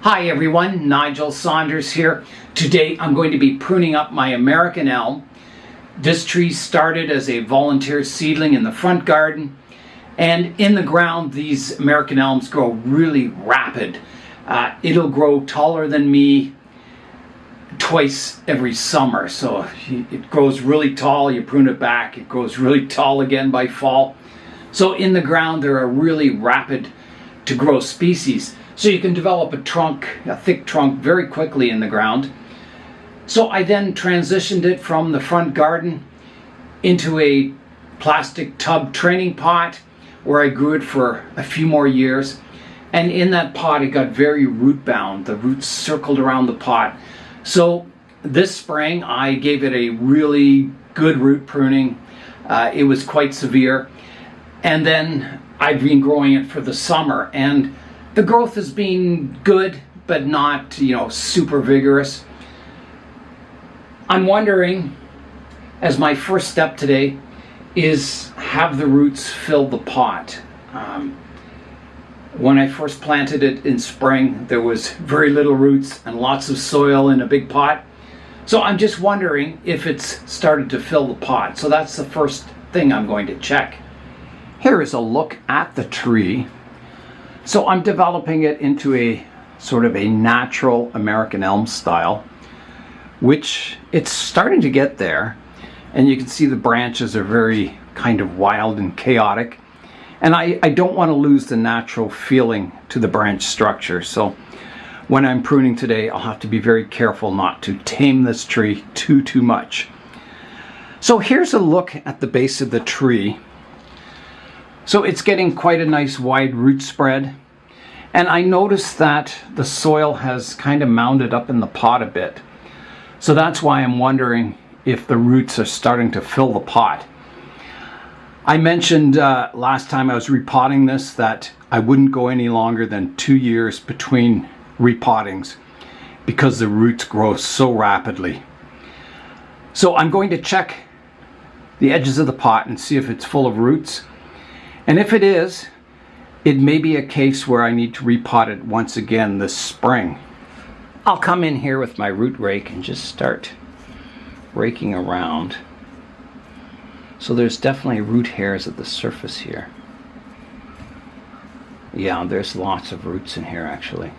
Hi everyone, Nigel Saunders here. Today I'm going to be pruning up my American Elm. This tree started as a volunteer seedling in the front garden, and in the ground these American Elms grow really rapid. It'll grow taller than me twice every summer, so it grows really tall, you prune it back, it grows really tall again by fall. So in the ground they're a really rapid to grow species. So you can develop a thick trunk very quickly in the ground. So I then transitioned it from the front garden into a plastic tub training pot where I grew it for a few more years. And in that pot it got very root bound. The roots circled around the pot. So this spring I gave it a really good root pruning. It was quite severe. And then I've been growing it for the summer, and the growth has been good, but not, super vigorous. I'm wondering, as my first step today, is have the roots fill the pot. When I first planted it in spring, there was very little roots and lots of soil in a big pot. So I'm just wondering if it's started to fill the pot. So that's the first thing I'm going to check. Here is a look at the tree. So I'm developing it into a sort of a natural American Elm style, which it's starting to get there. And you can see the branches are very kind of wild and chaotic. And I don't want to lose the natural feeling to the branch structure. So when I'm pruning today, I'll have to be very careful not to tame this tree too much. So here's a look at the base of the tree. So it's getting quite a nice wide root spread. And I noticed that the soil has kind of mounded up in the pot a bit. So that's why I'm wondering if the roots are starting to fill the pot. I mentioned last time I was repotting this that I wouldn't go any longer than 2 years between repottings because the roots grow so rapidly. So I'm going to check the edges of the pot and see if it's full of roots. And if it is, it may be a case where I need to repot it once again this spring. I'll come in here with my root rake and just start raking around. So there's definitely root hairs at the surface here. Yeah, there's lots of roots in here actually.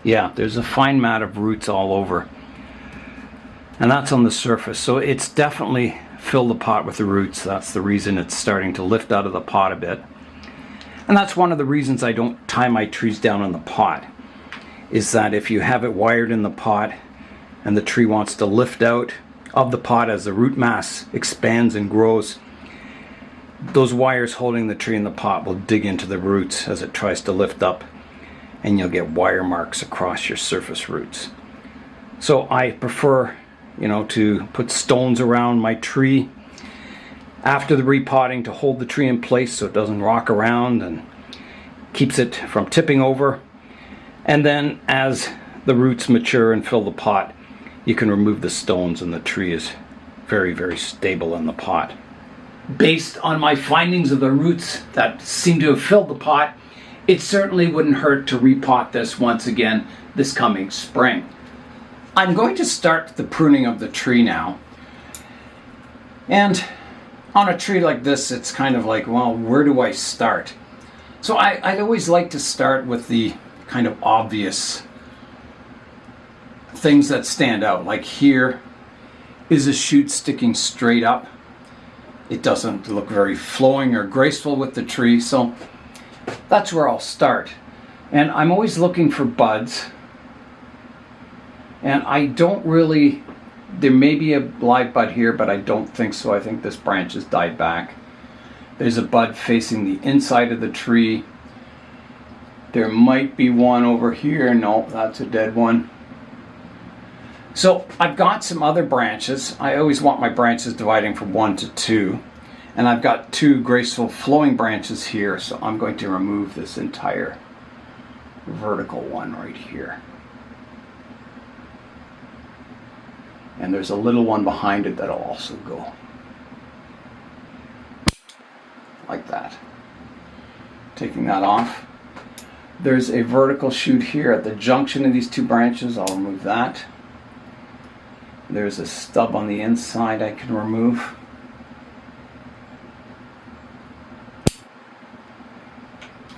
Yeah, there's a fine mat of roots all over. And that's on the surface. So it's definitely filled the pot with the roots. That's the reason it's starting to lift out of the pot a bit. And that's one of the reasons I don't tie my trees down in the pot, is that if you have it wired in the pot and the tree wants to lift out of the pot as the root mass expands and grows, those wires holding the tree in the pot will dig into the roots as it tries to lift up, and you'll get wire marks across your surface roots. So I prefer to put stones around my tree after the repotting to hold the tree in place so it doesn't rock around and keeps it from tipping over. And then as the roots mature and fill the pot, you can remove the stones and the tree is very stable in the pot. Based on my findings of the roots that seem to have filled the pot, it certainly wouldn't hurt to repot this once again this coming spring. I'm going to start the pruning of the tree now. And on a tree like this, it's kind of like, well, where do I start? So I'd always like to start with the kind of obvious things that stand out. Like here is a shoot sticking straight up. It doesn't look very flowing or graceful with the tree, so that's where I'll start. And I'm always looking for buds. And I don't really, there may be a live bud here, but I don't think so. I think this branch has died back. There's a bud facing the inside of the tree. There might be one over here. No, that's a dead one. So I've got some other branches. I always want my branches dividing from 1 to 2. And I've got 2 graceful flowing branches here, so I'm going to remove this entire vertical one right here. And there's a little one behind it that'll also go like that. taking that off. There's a vertical shoot here at the junction of these two branches. I'll remove that. There's a stub on the inside I can remove.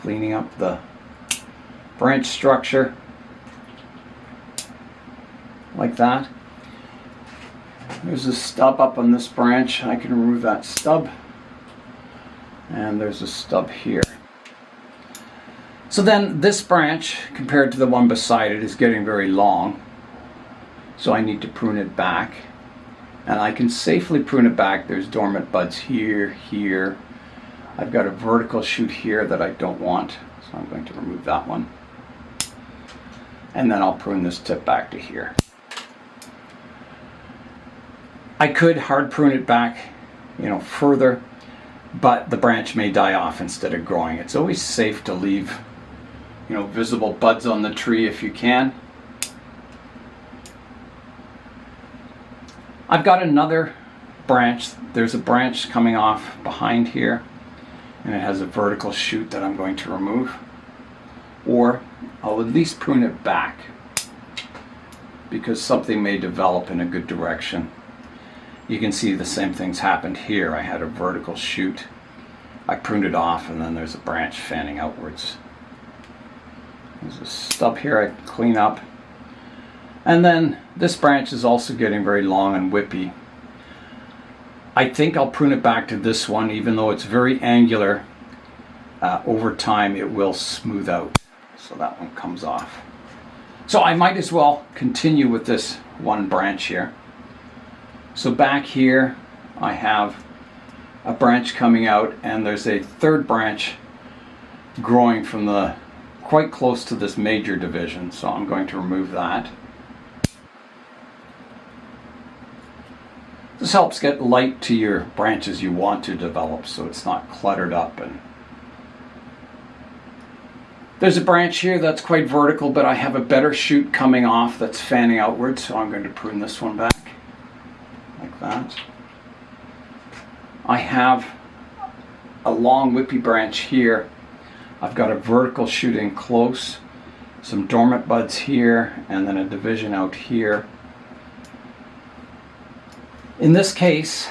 Cleaning up the branch structure like that. There's a stub up on this branch. I can remove that stub. And there's a stub here. So then this branch, compared to the one beside it, is getting very long. So I need to prune it back. And I can safely prune it back. There's dormant buds here, here. I've got a vertical shoot here that I don't want. So I'm going to remove that one. And then I'll prune this tip back to here. I could hard prune it back, further, but the branch may die off instead of growing. It's always safe to leave, visible buds on the tree if you can. I've got another branch. There's a branch coming off behind here, and it has a vertical shoot that I'm going to remove. Or I'll at least prune it back, because something may develop in a good direction. You can see the same things happened here. I had a vertical shoot. I pruned it off, and then there's a branch fanning outwards. There's a stub here I can clean up. And then this branch is also getting very long and whippy. I think I'll prune it back to this one, even though it's very angular. Over time it will smooth out. So that one comes off. So I might as well continue with this one branch here. So back here I have a branch coming out, and there's a third branch growing from quite close to this major division. So I'm going to remove that. This helps get light to your branches you want to develop, so it's not cluttered up. And there's a branch here that's quite vertical, but I have a better shoot coming off that's fanning outward, so I'm going to prune this one back like that. I have a long whippy branch here. I've got a vertical shoot in close, some dormant buds here, and then a division out here. In this case,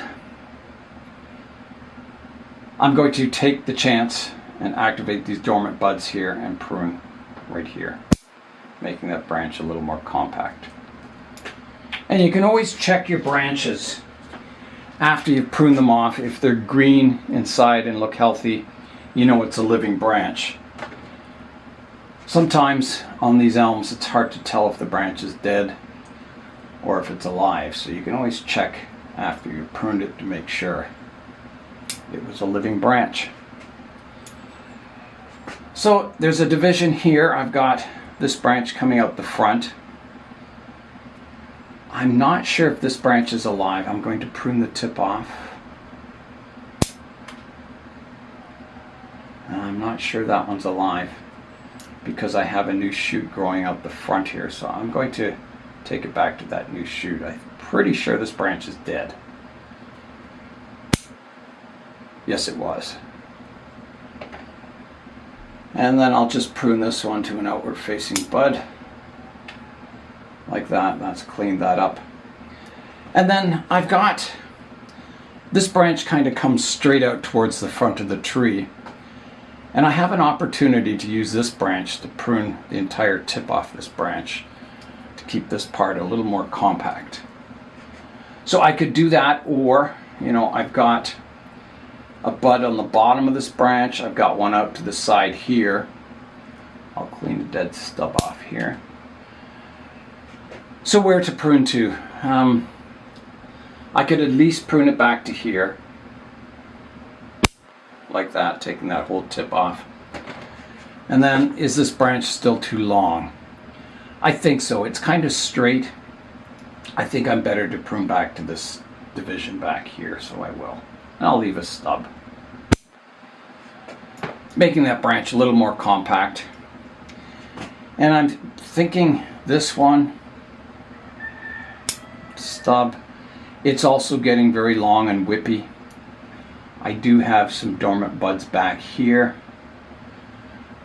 I'm going to take the chance and activate these dormant buds here and prune right here, making that branch a little more compact. And you can always check your branches after you've pruned them off. If they're green inside and look healthy, it's a living branch. Sometimes on these elms it's hard to tell if the branch is dead or if it's alive, so you can always check after you've pruned it to make sure it was a living branch. So there's a division here. I've got this branch coming out the front. I'm not sure if this branch is alive. I'm going to prune the tip off. I'm not sure that one's alive because I have a new shoot growing out the front here. So I'm going to take it back to that new shoot. I'm pretty sure this branch is dead. Yes, it was. And then I'll just prune this one to an outward facing bud. Like that. That's cleaned that up. And then I've got this branch kind of comes straight out towards the front of the tree. And I have an opportunity to use this branch to prune the entire tip off this branch to keep this part a little more compact. So I could do that, or, I've got a bud on the bottom of this branch. I've got one out to the side here. I'll clean the dead stub off here. So where to prune to? I could at least prune it back to here. Like that, taking that whole tip off. And then, is this branch still too long? I think so. It's kind of straight. I think I'm better to prune back to this division back here, so I will. And I'll leave a stub, making that branch a little more compact. And I'm thinking this one, stub, it's also getting very long and whippy. I do have some dormant buds back here.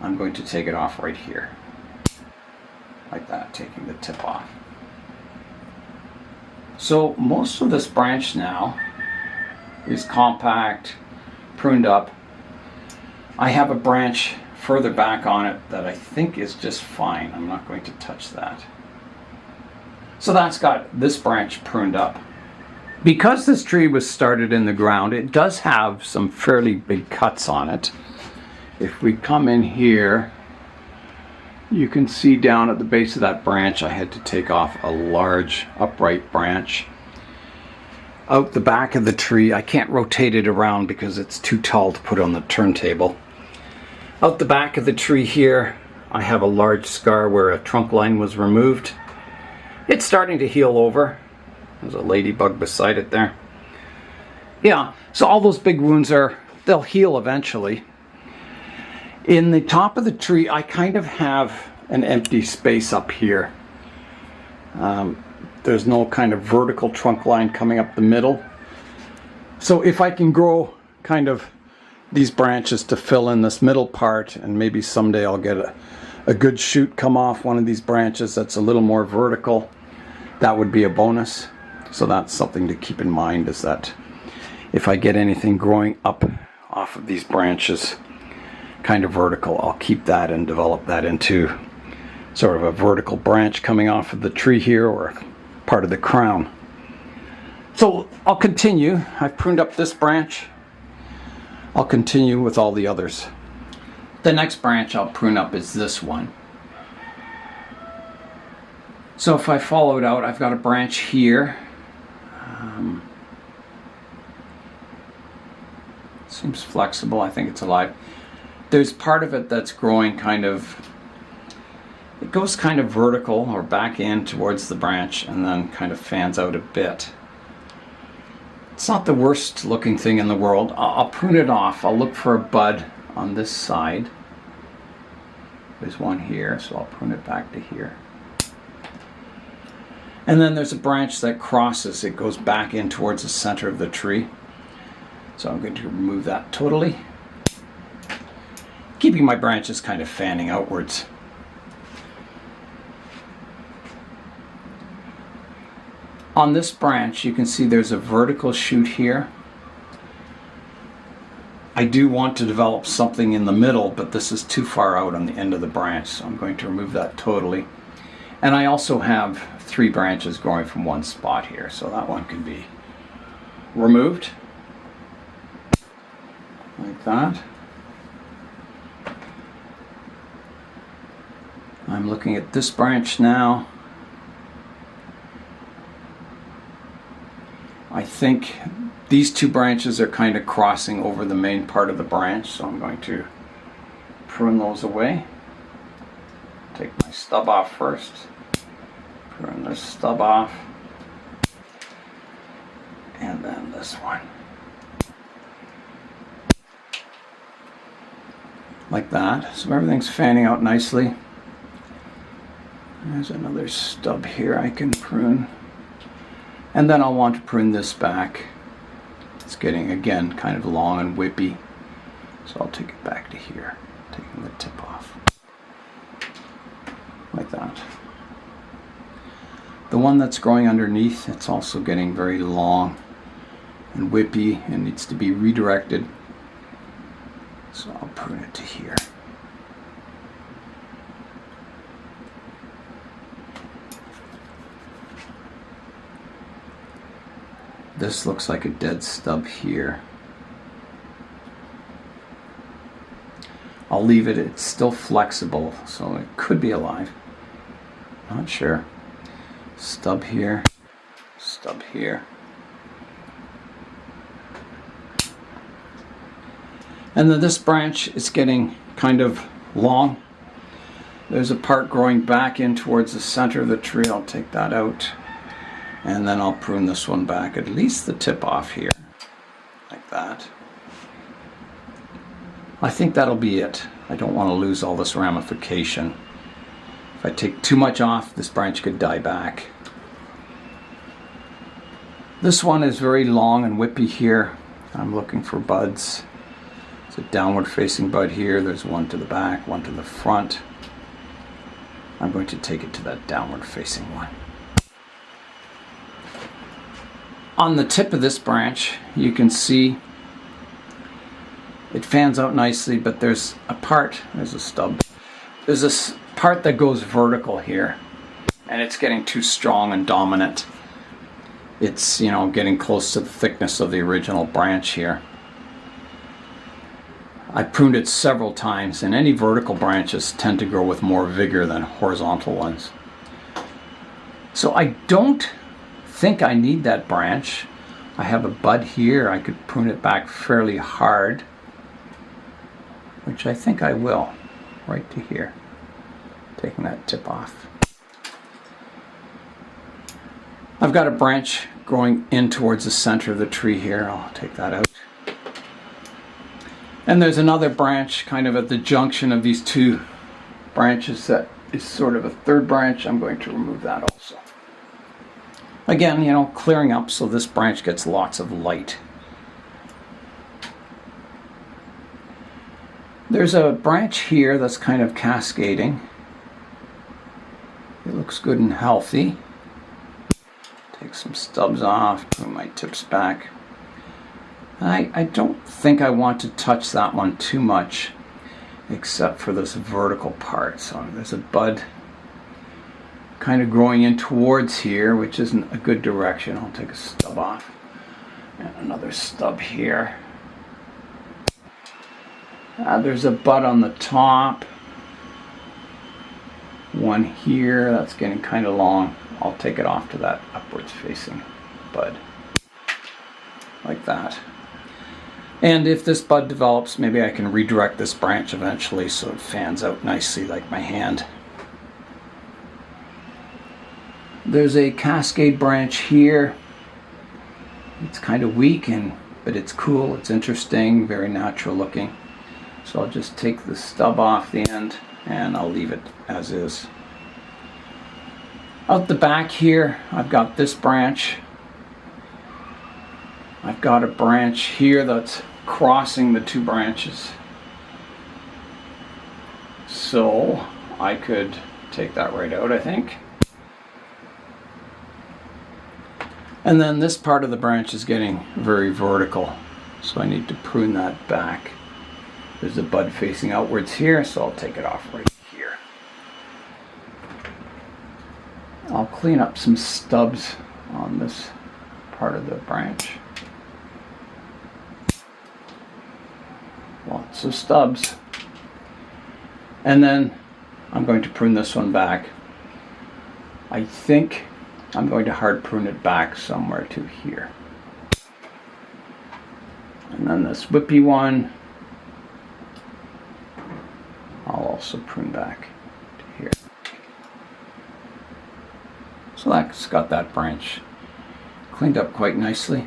I'm going to take it off right here. Like that, taking the tip off. So most of this branch now is compact, pruned up. I have a branch further back on it that I think is just fine. I'm not going to touch that. So that's got this branch pruned up. Because this tree was started in the ground, it does have some fairly big cuts on it. If we come in here, you can see down at the base of that branch I had to take off a large upright branch. Out the back of the tree, I can't rotate it around because it's too tall to put on the turntable. Out the back of the tree here, I have a large scar where a trunk line was removed. It's starting to heal over. There's a ladybug beside it there. Yeah, so all those big wounds they'll heal eventually. In the top of the tree, I kind of have an empty space up here. There's no kind of vertical trunk line coming up the middle. So if I can grow kind of these branches to fill in this middle part, and maybe someday I'll get a good shoot come off one of these branches that's a little more vertical, that would be a bonus. So that's something to keep in mind, is that if I get anything growing up off of these branches kind of vertical, I'll keep that and develop that into sort of a vertical branch coming off of the tree here, or part of the crown. So I'll continue. I've pruned up this branch. I'll continue with all the others. The next branch I'll prune up is this one. So if I follow it out, I've got a branch here. Seems flexible. I think it's alive. There's part of it that's growing kind of, it goes kind of vertical or back in towards the branch and then kind of fans out a bit. It's not the worst looking thing in the world. I'll prune it off. I'll look for a bud on this side. There's one here, so I'll prune it back to here. And then there's a branch that crosses. It goes back in towards the center of the tree. So I'm going to remove that totally. Keeping my branches kind of fanning outwards. On this branch, you can see there's a vertical shoot here. I do want to develop something in the middle, but this is too far out on the end of the branch, so I'm going to remove that totally. And I also have 3 branches growing from one spot here, so that one can be removed. Like that. I'm looking at this branch now. I think these 2 branches are kind of crossing over the main part of the branch, so I'm going to prune those away. Take my stub off first. Prune this stub off. And then this one. Like that. So everything's fanning out nicely. There's another stub here I can prune. And then I'll want to prune this back. It's getting, again, kind of long and whippy. So I'll take it back to here, taking the tip off. Like that. The one that's growing underneath, it's also getting very long and whippy and needs to be redirected. So I'll prune it to here. This looks like a dead stub here. I'll leave it, it's still flexible, so it could be alive. Not sure. Stub here, stub here. And then this branch is getting kind of long. There's a part growing back in towards the center of the tree. I'll take that out. And then I'll prune this one back, at least the tip off here, like that. I think that'll be it. I don't want to lose all this ramification. If I take too much off, this branch could die back. This one is very long and whippy here. I'm looking for buds. It's a downward facing bud here. There's one to the back, one to the front. I'm going to take it to that downward facing one. On the tip of this branch, you can see it fans out nicely, but there's a part, there's a stub. There's this part that goes vertical here, and it's getting too strong and dominant. It's, you know, getting close to the thickness of the original branch here. I pruned it several times, and any vertical branches tend to grow with more vigor than horizontal ones. So I don't think I need that branch. I have a bud here. I could prune it back fairly hard, which I think I will, right to here, taking that tip off. I've got a branch growing in towards the center of the tree here. I'll take that out. And there's another branch kind of at the junction of these two branches that is sort of a third branch. I'm going to remove that also. Again, you know, clearing up so this branch gets lots of light. There's a branch here that's kind of cascading. It looks good and healthy. Take some stubs off, put my tips back. I don't think I want to touch that one too much, except for this vertical part. So there's a bud kind of growing in towards here, which isn't a good direction. I'll take a stub off and another stub here. There's a bud on the top. One here, that's getting kind of long. I'll take it off to that upwards facing bud, like that. And if this bud develops, maybe I can redirect this branch eventually so it fans out nicely like my hand. There's a cascade branch here. It's kind of weak, but it's cool, it's interesting, very natural looking. So I'll just take the stub off the end and I'll leave it as is. Out the back here, I've got this branch. I've got a branch here that's crossing the two branches. So I could take that right out, I think. And then this part of the branch is getting very vertical, so I need to prune that back. There's a bud facing outwards here, so I'll take it off right here. I'll clean up some stubs on this part of the branch. Lots of stubs. And then I'm going to prune this one back. I think I'm going to hard prune it back somewhere to here. And then this whippy one, I'll also prune back to here. So that's got that branch cleaned up quite nicely.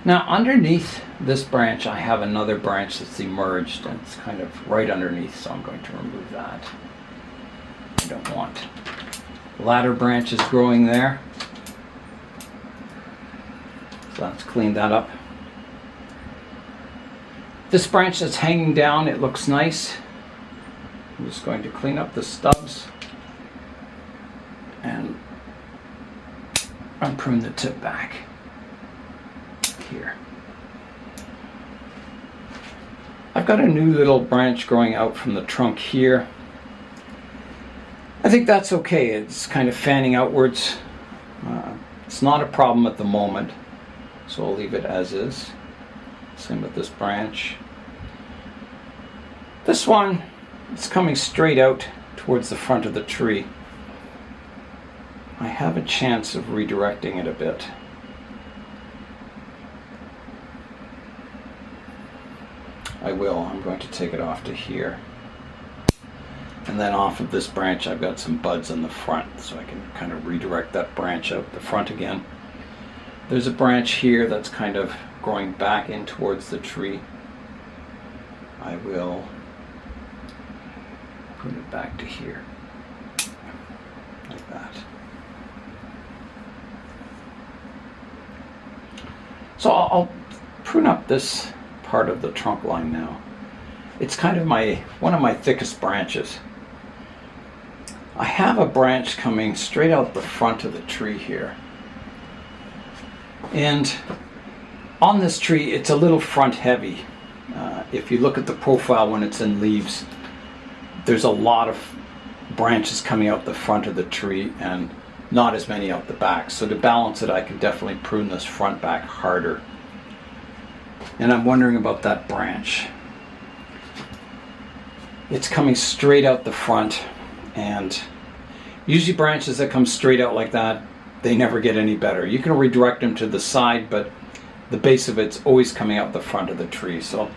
Now underneath this branch I have another branch that's emerged, and it's kind of right underneath, so I'm going to remove that. I don't want ladder branches growing there. So let's clean that up. This branch that's hanging down, it looks nice. I'm just going to clean up the stubs and unprune the tip back here. I've got a new little branch growing out from the trunk here. I think that's okay. It's kind of fanning outwards. It's not a problem at the moment, so I'll leave it as is. Same with this branch. This one, it's coming straight out towards the front of the tree. I have a chance of redirecting it a bit. I will. I'm going to take it off to here. And then off of this branch I've got some buds in the front, so I can kind of redirect that branch out the front again. There's a branch here that's kind of growing back in towards the tree. I will put it back to here, like that. So I'll prune up this part part of the trunk line now. It's kind of one of my thickest branches. I have a branch coming straight out the front of the tree here. And on this tree, it's a little front heavy. If you look at the profile when it's in leaves, there's a lot of branches coming out the front of the tree and not as many out the back. So to balance it, I can definitely prune this front back harder. And I'm wondering about that branch. It's coming straight out the front, and usually branches that come straight out like that, they never get any better. You can redirect them to the side, but the base of it's always coming out the front of the tree. So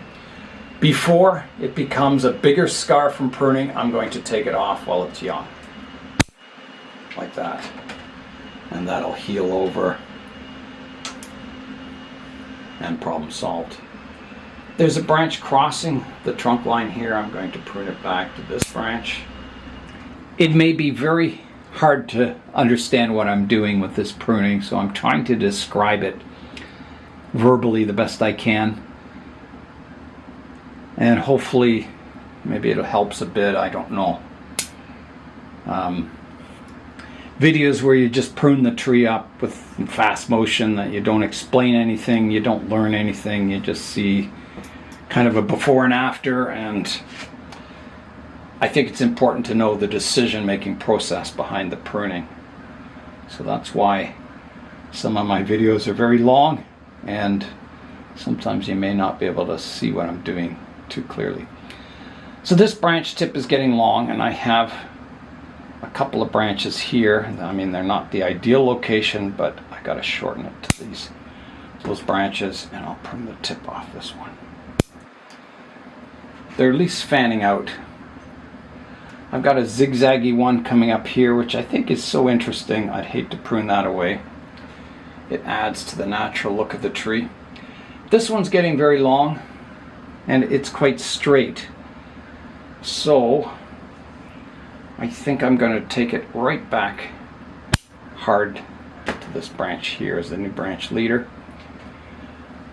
before it becomes a bigger scar from pruning, I'm going to take it off while it's young. Like that. And that'll heal over. And problem solved. There's a branch crossing the trunk line here. I'm going to prune it back to this branch. It may be very hard to understand what I'm doing with this pruning, so I'm trying to describe it verbally the best I can. And hopefully, maybe it helps a bit, I don't know. Videos where you just prune the tree up with fast motion, that you don't explain anything, you don't learn anything, you just see kind of a before and after, and I think it's important to know the decision-making process behind the pruning. So that's why some of my videos are very long, and sometimes you may not be able to see what I'm doing too clearly. So this branch tip is getting long, and I have a couple of branches here. I mean, they're not the ideal location, but I got to shorten it to those branches, and I'll prune the tip off this one. They're at least fanning out. I've got a zigzaggy one coming up here, which I think is so interesting. I'd hate to prune that away. It adds to the natural look of the tree. This one's getting very long, and it's quite straight. So I think I'm going to take it right back hard to this branch here as the new branch leader.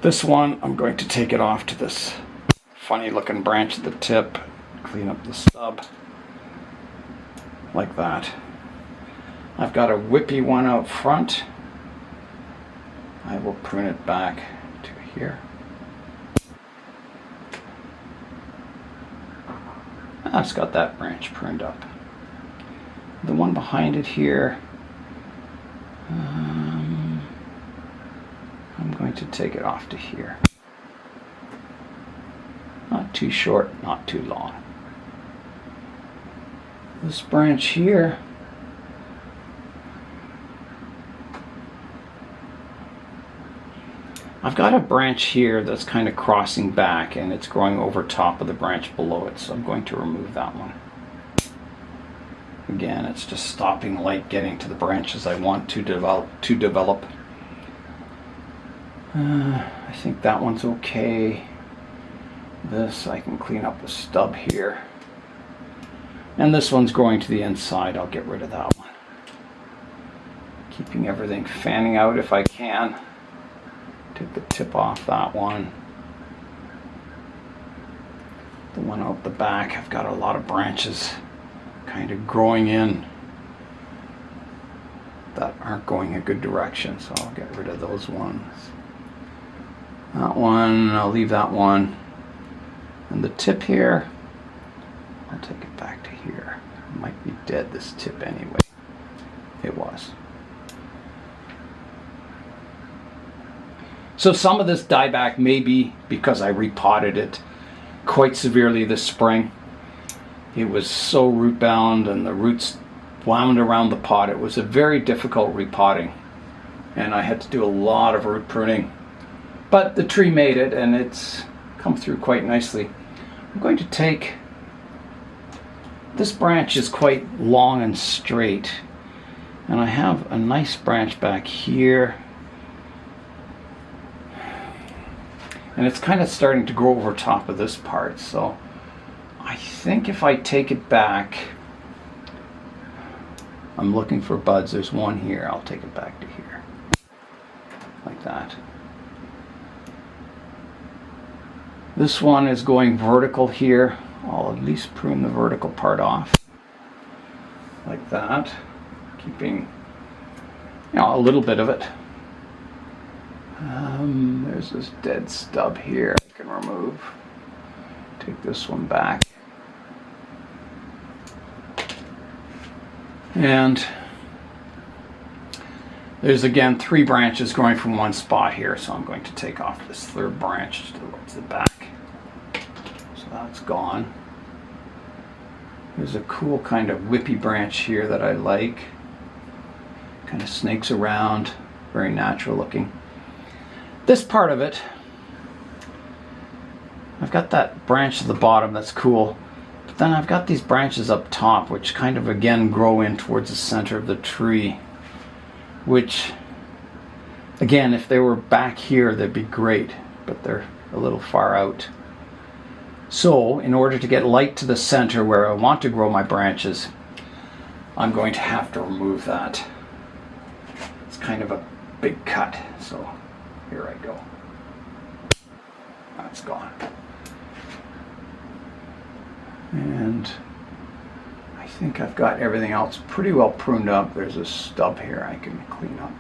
This one, I'm going to take it off to this funny looking branch at the tip, clean up the stub, like that. I've got a whippy one out front. I will prune it back to here. I've got that branch pruned up. The one behind it here, I'm going to take it off to here. Not too short, not too long. This branch here, I've got a branch here that's kind of crossing back, and it's growing over top of the branch below it, so I'm going to remove that one. Again, it's just stopping light getting to the branches I want to develop. I think that one's okay. This, I can clean up the stub here. And this one's growing to the inside. I'll get rid of that one. Keeping everything fanning out if I can. Take the tip off that one. The one out the back, I've got a lot of branches kind of growing in that aren't going a good direction, so I'll get rid of those ones. That one, I'll leave that one. And the tip here, I'll take it back to here. It might be dead, this tip anyway. It was. So some of this dieback may be because I repotted it quite severely this spring. It was so root bound and the roots wound around the pot. It was a very difficult repotting, and I had to do a lot of root pruning. But the tree made it, and it's come through quite nicely. I'm going to take, this branch is quite long and straight, and I have a nice branch back here. And it's kind of starting to grow over top of this part, so I think if I take it back, I'm looking for buds. There's one here. I'll take it back to here, like that. This one is going vertical here. I'll at least prune the vertical part off like that, keeping a little bit of it. There's this dead stub here I can remove. Take this one back. And there's again 3 branches growing from one spot here, so I'm going to take off this 3rd branch towards the back. So that's gone. There's a cool kind of whippy branch here that I like. Kind of snakes around, very natural looking. This part of it, I've got that branch at the bottom that's cool, but then I've got these branches up top which kind of again grow in towards the center of the tree, which again, if they were back here they'd be great, but they're a little far out. So in order to get light to the center where I want to grow my branches, I'm going to have to remove that. It's kind of a big cut, so here I go. That's gone. And I think I've got everything else pretty well pruned up. There's a stub here I can clean up.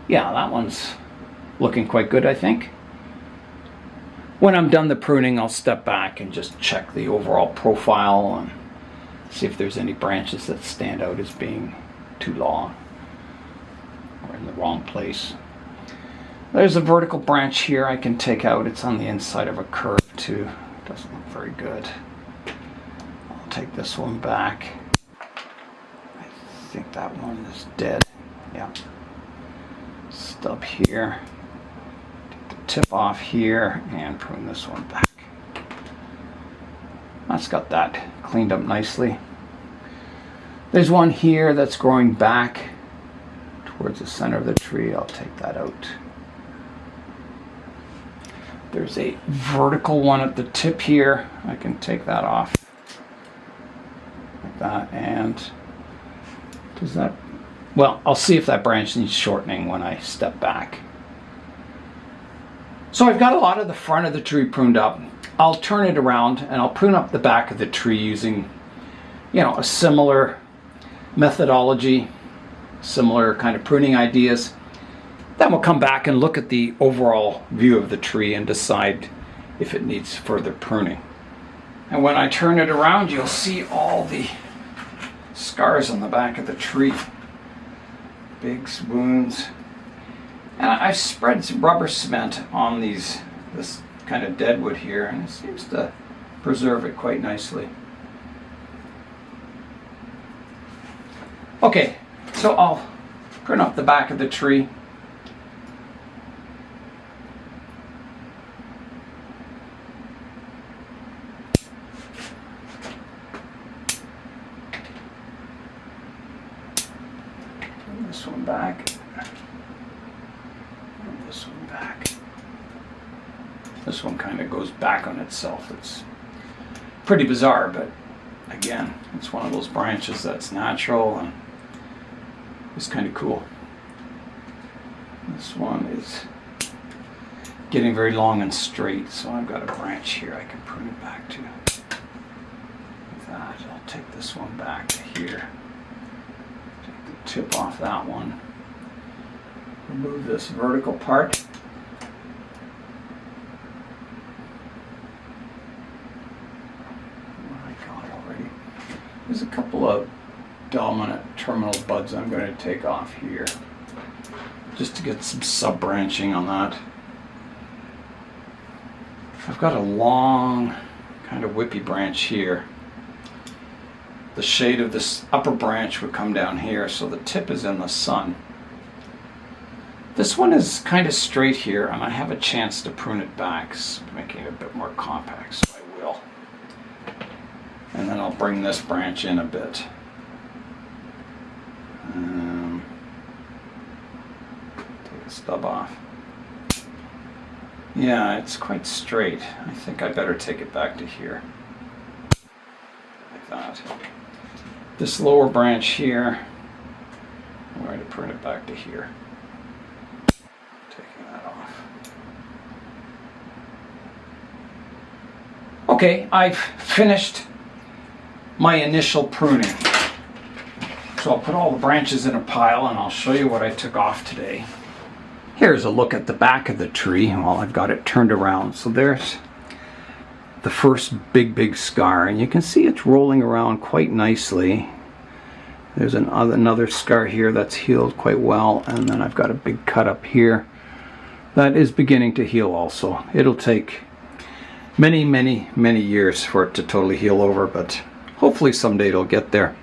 Yeah, that one's looking quite good, I think. When I'm done the pruning, I'll step back and just check the overall profile and see if there's any branches that stand out as being too long or in the wrong place. There's a vertical branch here I can take out. It's on the inside of a curve too. Doesn't look very good. I'll take this one back. I think that one is dead. Yeah. Stub here. Take the tip off here and prune this one back. That's got that cleaned up nicely. There's one here that's growing back towards the center of the tree. I'll take that out. There's a vertical one at the tip here. I can take that off like that. And does that, well, I'll see if that branch needs shortening when I step back. So I've got a lot of the front of the tree pruned up. I'll turn it around and I'll prune up the back of the tree using, a similar methodology, similar kind of pruning ideas. Then we'll come back and look at the overall view of the tree and decide if it needs further pruning. And when I turn it around, you'll see all the scars on the back of the tree. Big wounds. And I've spread some rubber cement on this kind of dead wood here, and it seems to preserve it quite nicely. Okay, so I'll prune up the back of the tree. Turn this one back. And this one back. This one kind of goes back on itself. It's pretty bizarre, but again, it's one of those branches that's natural and it's kind of cool. This one is getting very long and straight, so I've got a branch here I can prune it back to. Like that. I'll take this one back to here. Take the tip off that one. Remove this vertical part. There's a couple of dominant terminal buds I'm going to take off here just to get some sub-branching on that. I've got a long kind of whippy branch here. The shade of this upper branch would come down here, so the tip is in the sun. This one is kind of straight here, and I have a chance to prune it back, making it a bit more compact, so I will. And then I'll bring this branch in a bit. Take the stub off. Yeah, it's quite straight. I think I better take it back to here. Like that. This lower branch here, I'm going to prune it back to here. Taking that off. Okay, I've finished my initial pruning. So I'll put all the branches in a pile and I'll show you what I took off today. Here's a look at the back of the tree while I've got it turned around. So there's the first big scar, and you can see it's rolling around quite nicely. There's another scar here that's healed quite well, and then I've got a big cut up here that is beginning to heal also. It'll take many years for it to totally heal over, but hopefully someday it'll get there.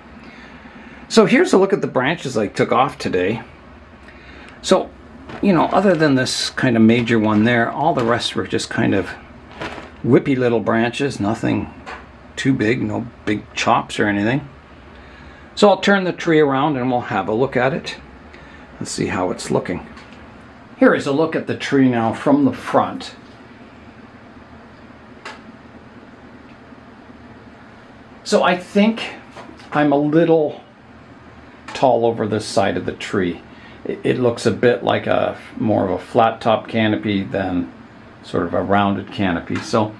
So here's a look at the branches I took off today. So, you know, other than this kind of major one there, all the rest were just kind of whippy little branches, nothing too big, no big chops or anything. So I'll turn the tree around and we'll have a look at it. Let's see how it's looking. Here is a look at the tree now from the front. So I think I'm a little tall over this side of the tree. It looks a bit like more of a flat top canopy than sort of a rounded canopy. So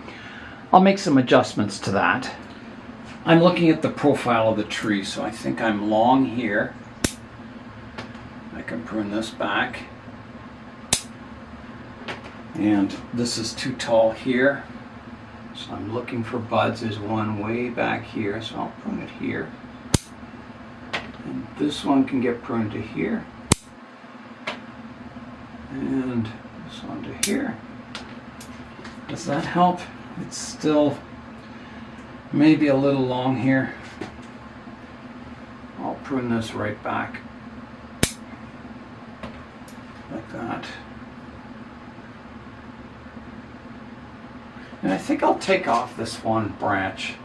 I'll make some adjustments to that. I'm looking at the profile of the tree, so I think I'm long here. I can prune this back. And this is too tall here. So I'm looking for buds. There's one way back here, so I'll prune it here. And this one can get pruned to here. And this one to here. Does that help? It's still maybe a little long here. I'll prune this right back. Like that. And I think I'll take off this one branch.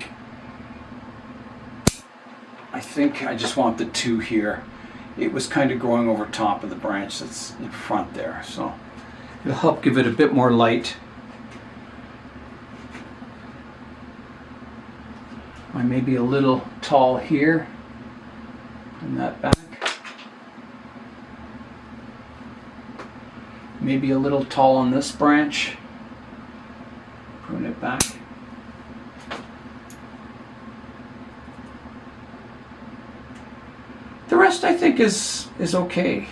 I think I just want the two here. It was kind of growing over top of the branch that's in front there, so it'll help give it a bit more light. I may be a little tall here in that back. Maybe a little tall on this branch. Prune it back. The rest I think is okay.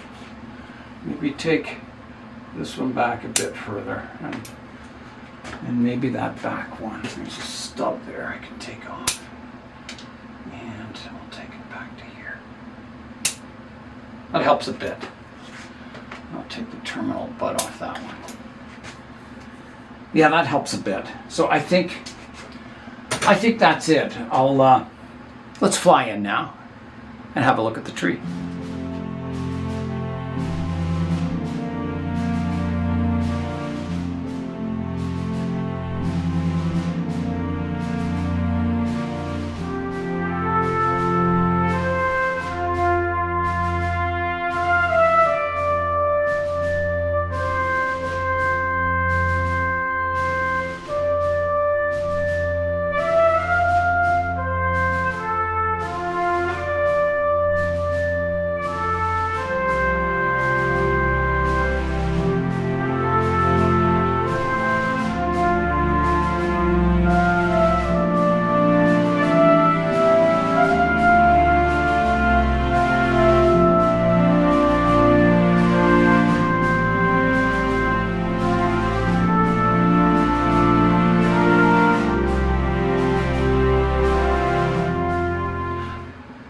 Maybe take this one back a bit further, and maybe that back one. There's a stub there I can take off. And I'll take it back to here. That helps a bit. I'll take the terminal bud off that one. Yeah, that helps a bit. So I think that's it. Let's fly in now and have a look at the tree.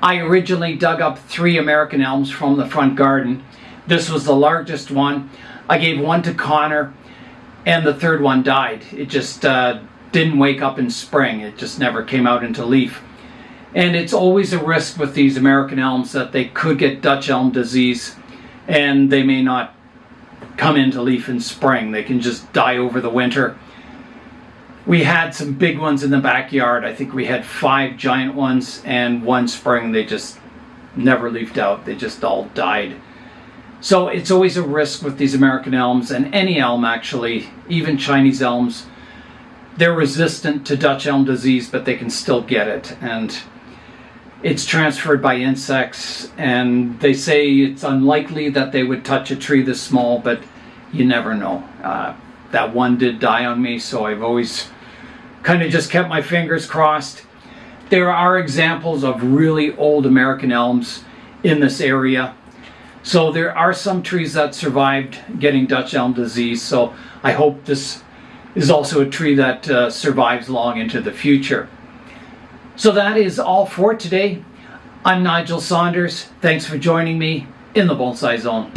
I originally dug up 3 American elms from the front garden. This was the largest one. I gave one to Connor, and the third one died. It just didn't wake up in spring. It just never came out into leaf. And it's always a risk with these American elms that they could get Dutch elm disease, and they may not come into leaf in spring. They can just die over the winter. We had some big ones in the backyard. I think we had 5 giant ones, and one spring they just never leafed out. They just all died. So it's always a risk with these American elms, and any elm actually, even Chinese elms. They're resistant to Dutch elm disease, but they can still get it. And it's transferred by insects, and they say it's unlikely that they would touch a tree this small, but you never know. That one did die on me, so I've always kind of just kept my fingers crossed. There are examples of really old American elms in this area. So there are some trees that survived getting Dutch elm disease. So I hope this is also a tree that survives long into the future. So that is all for today. I'm Nigel Saunders. Thanks for joining me in the Bonsai Zone.